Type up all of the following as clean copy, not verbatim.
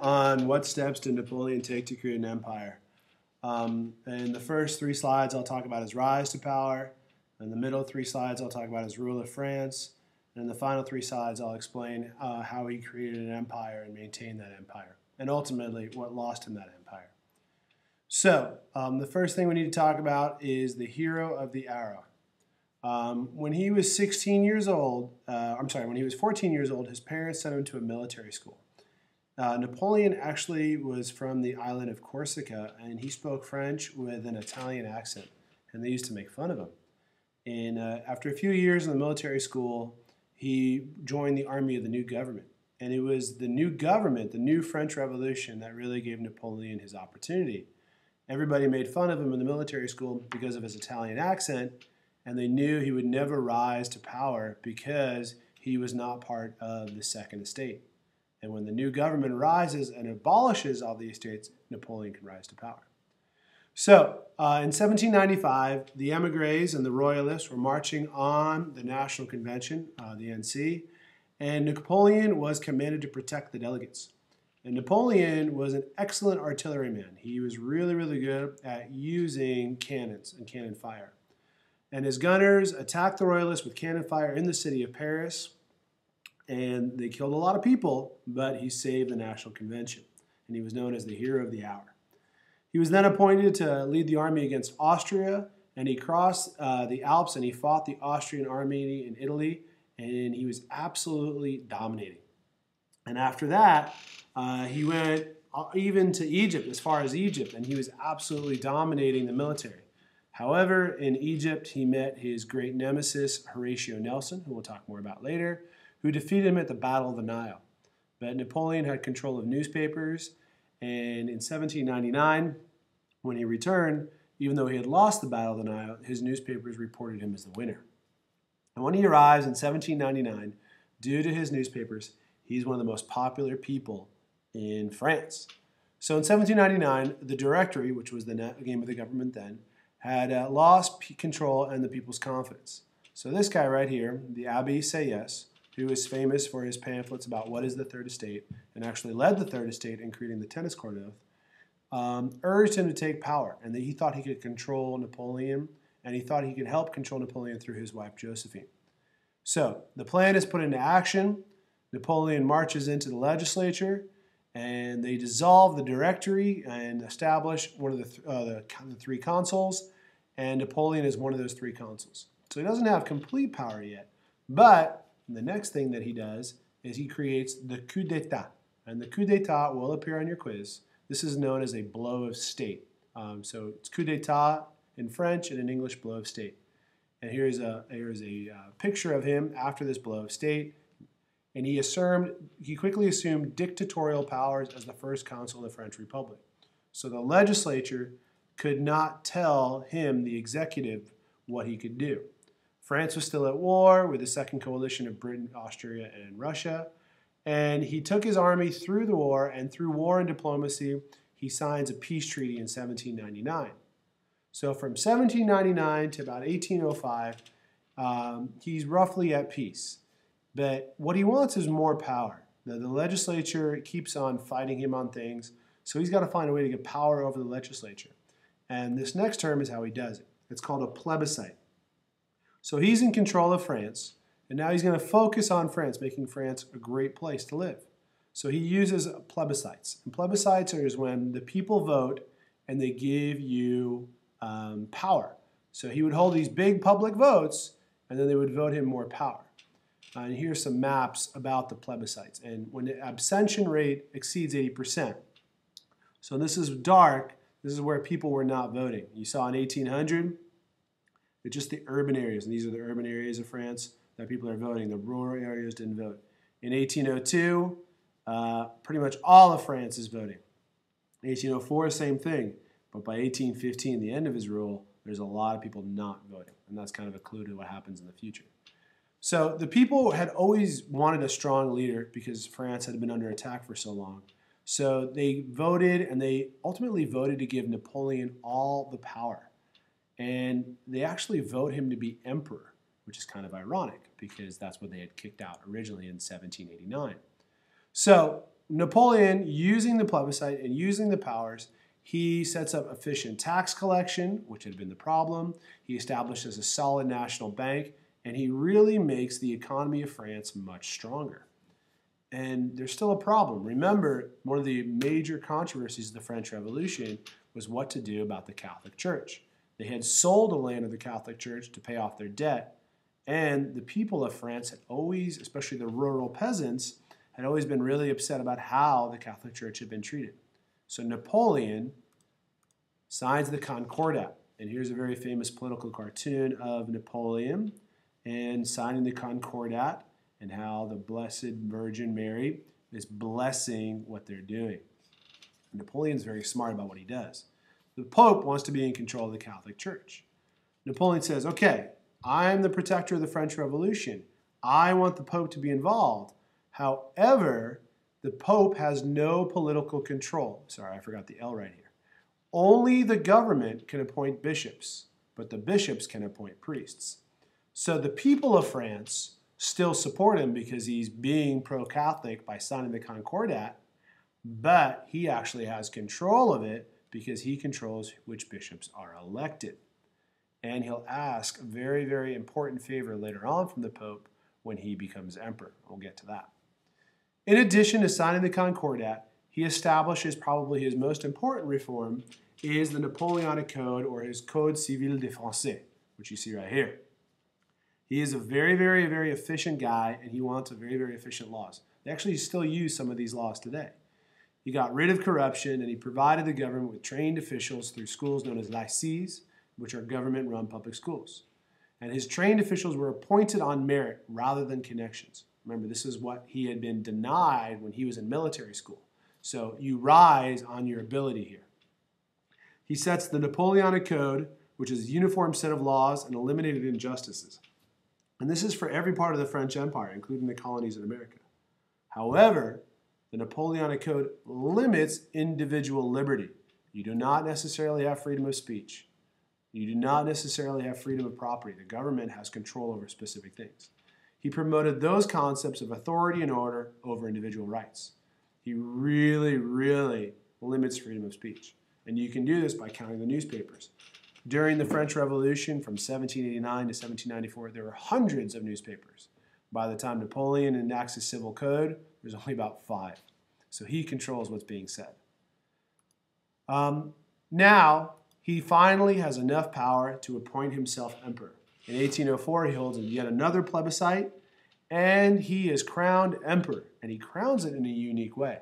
on what steps did Napoleon take to create an empire. In the first 3 slides, I'll talk about his rise to power. In the middle 3 slides, I'll talk about his rule of France. And in the final 3 slides, I'll explain how he created an empire and maintained that empire, and ultimately what lost him that empire. So, the first thing we need to talk about is the hero of the hour. When he was 16 years old, when he was 14 years old, his parents sent him to a military school. Napoleon actually was from the island of Corsica, and he spoke French with an Italian accent, and they used to make fun of him. And after a few years in the military school, he joined the army of the new government. And it was the new government, the new French Revolution, that really gave Napoleon his opportunity. Everybody made fun of him in the military school because of his Italian accent, and they knew he would never rise to power because he was not part of the Second Estate. And when the new government rises and abolishes all the estates, Napoleon can rise to power. So, in 1795, the émigrés and the royalists were marching on the National Convention, the NC, and Napoleon was commanded to protect the delegates. And Napoleon was an excellent artilleryman. He was really, really good at using cannons and cannon fire. And his gunners attacked the royalists with cannon fire in the city of Paris, and they killed a lot of people, but he saved the National Convention, and he was known as the hero of the hour. He was then appointed to lead the army against Austria, and he crossed the Alps and he fought the Austrian army in Italy, and he was absolutely dominating. And after that, he went even to Egypt, as far as Egypt, and he was absolutely dominating the military. However, in Egypt, he met his great nemesis, Horatio Nelson, who we'll talk more about later, who defeated him at the Battle of the Nile. But Napoleon had control of newspapers, and in 1799, when he returned, even though he had lost the Battle of the Nile, his newspapers reported him as the winner. And when he arrives in 1799, due to his newspapers, he's one of the most popular people in France. So in 1799, the Directory, which was the name of the government then, had lost control and the people's confidence. So this guy right here, the Abbé Sieyès, who is famous for his pamphlets about what is the Third Estate, and actually led the Third Estate in creating the tennis court oath, urged him to take power, and that he thought he could control Napoleon, and he thought he could help control Napoleon through his wife Josephine. So the plan is put into action. Napoleon marches into the legislature, and they dissolve the Directory and establish one of the 3 consuls, and Napoleon is one of those 3 consuls. So he doesn't have complete power yet, but the next thing that he does is he creates the coup d'etat, and the coup d'etat will appear on your quiz. This is known as a blow of state. So it's coup d'etat in French, and in English, blow of state. And here's a picture of him after this blow of state. And he quickly assumed dictatorial powers as the first consul of the French Republic. So the legislature could not tell him, the executive, what he could do. France was still at war with the second coalition of Britain, Austria, and Russia. And he took his army through the war, and through war and diplomacy, he signs a peace treaty in 1799. So from 1799 to about 1805, he's roughly at peace. But what he wants is more power. Now, the legislature keeps on fighting him on things, so he's got to find a way to get power over the legislature. And this next term is how he does it. It's called a plebiscite. So he's in control of France, and now he's going to focus on France, making France a great place to live. So he uses plebiscites. And plebiscites are when the people vote and they give you power. So he would hold these big public votes, and then they would vote him more power. And here's some maps about the plebiscites. And when the abstention rate exceeds 80%, so this is dark, this is where people were not voting. You saw in 1800, it's just the urban areas, and these are the urban areas of France that people are voting. The rural areas didn't vote. In 1802, pretty much all of France is voting. 1804, same thing. But by 1815, the end of his rule, there's a lot of people not voting. And that's kind of a clue to what happens in the future. So the people had always wanted a strong leader because France had been under attack for so long. So they voted, and they ultimately voted to give Napoleon all the power. And they actually vote him to be emperor, which is kind of ironic because that's what they had kicked out originally in 1789. So Napoleon, using the plebiscite and using the powers, he sets up efficient tax collection, which had been the problem. He establishes a solid national bank, and he really makes the economy of France much stronger. And there's still a problem. Remember, one of the major controversies of the French Revolution was what to do about the Catholic Church. They had sold the land of the Catholic Church to pay off their debt, and the people of France had always, especially the rural peasants, had always been really upset about how the Catholic Church had been treated. So Napoleon signs the Concordat. And here's a very famous political cartoon of Napoleon and signing the Concordat and how the Blessed Virgin Mary is blessing what they're doing. Napoleon's very smart about what he does. The Pope wants to be in control of the Catholic Church. Napoleon says, okay, I'm the protector of the French Revolution. I want the Pope to be involved. However, the Pope has no political control. Sorry, I forgot the L right here. Only the government can appoint bishops, but the bishops can appoint priests. So the people of France still support him because he's being pro-Catholic by signing the Concordat, but he actually has control of it because he controls which bishops are elected. And he'll ask a very, very important favor later on from the Pope when he becomes emperor. We'll get to that. In addition to signing the Concordat, he establishes probably his most important reform is the Napoleonic Code, or his Code Civil des Français, which you see right here. He is a very, very, very efficient guy, and he wants very, very efficient laws. They actually still use some of these laws today. He got rid of corruption, and he provided the government with trained officials through schools known as lycées, which are government-run public schools. And his trained officials were appointed on merit rather than connections. Remember, this is what he had been denied when he was in military school. So you rise on your ability here. He sets the Napoleonic Code, which is a uniform set of laws and eliminated injustices. And this is for every part of the French Empire, including the colonies in America. However, the Napoleonic Code limits individual liberty. You do not necessarily have freedom of speech. You do not necessarily have freedom of property. The government has control over specific things. He promoted those concepts of authority and order over individual rights. He really, really limits freedom of speech. And you can do this by counting the newspapers. During the French Revolution from 1789 to 1794, there were hundreds of newspapers. By the time Napoleon enacts his civil code, there's only about 5. So he controls what's being said. Now, he finally has enough power to appoint himself emperor. In 1804, he holds yet another plebiscite, and he is crowned emperor. And he crowns it in a unique way.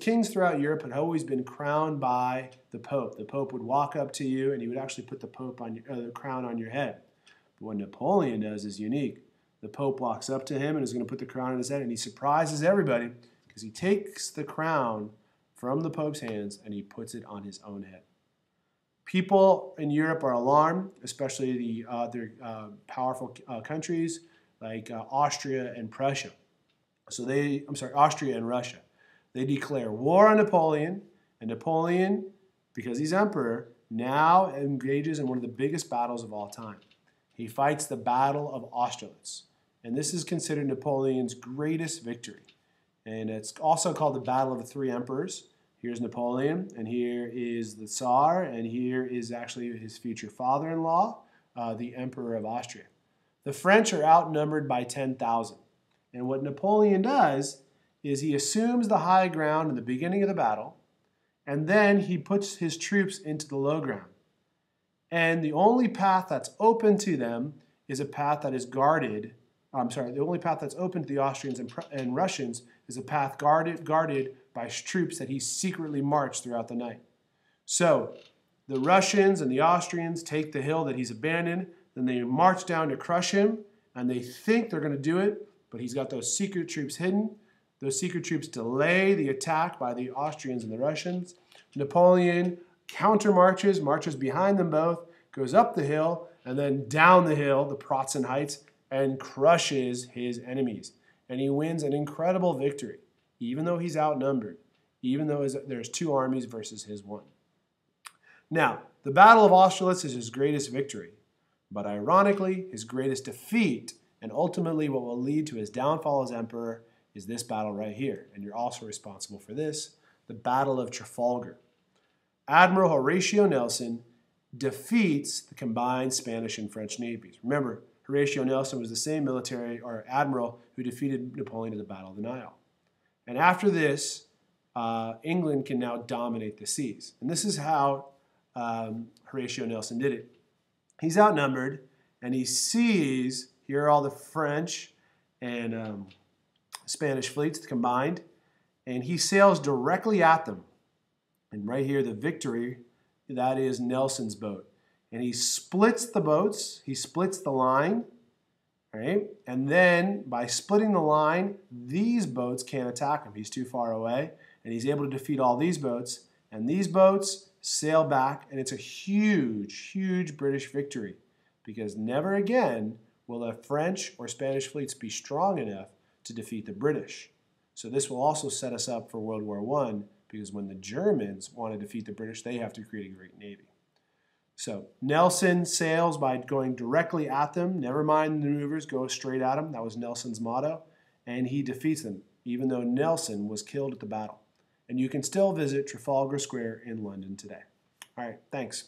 Kings throughout Europe had always been crowned by the Pope. The Pope would walk up to you, and he would actually put the crown on your head. But what Napoleon does is unique. The Pope walks up to him and is going to put the crown on his head, and he surprises everybody because he takes the crown from the Pope's hands and he puts it on his own head. People in Europe are alarmed, especially the other powerful countries like Austria and Prussia. Austria and Russia. They declare war on Napoleon, and Napoleon, because he's emperor, now engages in one of the biggest battles of all time. He fights the Battle of Austerlitz, and this is considered Napoleon's greatest victory. And it's also called the Battle of the Three Emperors. Here's Napoleon, and here is the Tsar, and here is actually his future father-in-law, the Emperor of Austria. The French are outnumbered by 10,000, and what Napoleon does is he assumes the high ground in the beginning of the battle, and then he puts his troops into the low ground. And the only path that's open to them is a path that is guarded. The only path that's open to the Austrians and Russians is a path guarded by troops that he secretly marched throughout the night. So the Russians and the Austrians take the hill that he's abandoned, then they march down to crush him, and they think they're going to do it, but he's got those secret troops hidden. Those secret troops delay the attack by the Austrians and the Russians. Napoleon marches behind them both, goes up the hill, and then down the hill, the Pratzen Heights, and crushes his enemies. And he wins an incredible victory, even though he's outnumbered, even though there's 2 armies versus his 1. Now, the Battle of Austerlitz is his greatest victory, but ironically, his greatest defeat, and ultimately what will lead to his downfall as emperor, is this battle right here. And you're also responsible for this, the Battle of Trafalgar. Admiral Horatio Nelson defeats the combined Spanish and French navies. Remember, Horatio Nelson was the same military or admiral who defeated Napoleon at the Battle of the Nile. And after this, England can now dominate the seas. And this is how Horatio Nelson did it. He's outnumbered, and he sees, here are all the French and Spanish fleets combined, and he sails directly at them. And right here, the Victory, that is Nelson's boat. And he splits the boats, he splits the line, right? And then by splitting the line, these boats can't attack him. He's too far away, and he's able to defeat all these boats, and these boats sail back, and it's a huge, huge British victory, because never again will the French or Spanish fleets be strong enough to defeat the British. So this will also set us up for World War I, because when the Germans want to defeat the British, they have to create a great navy. So Nelson sails by going directly at them. Never mind the maneuvers, go straight at them. That was Nelson's motto. And he defeats them, even though Nelson was killed at the battle. And you can still visit Trafalgar Square in London today. All right, thanks.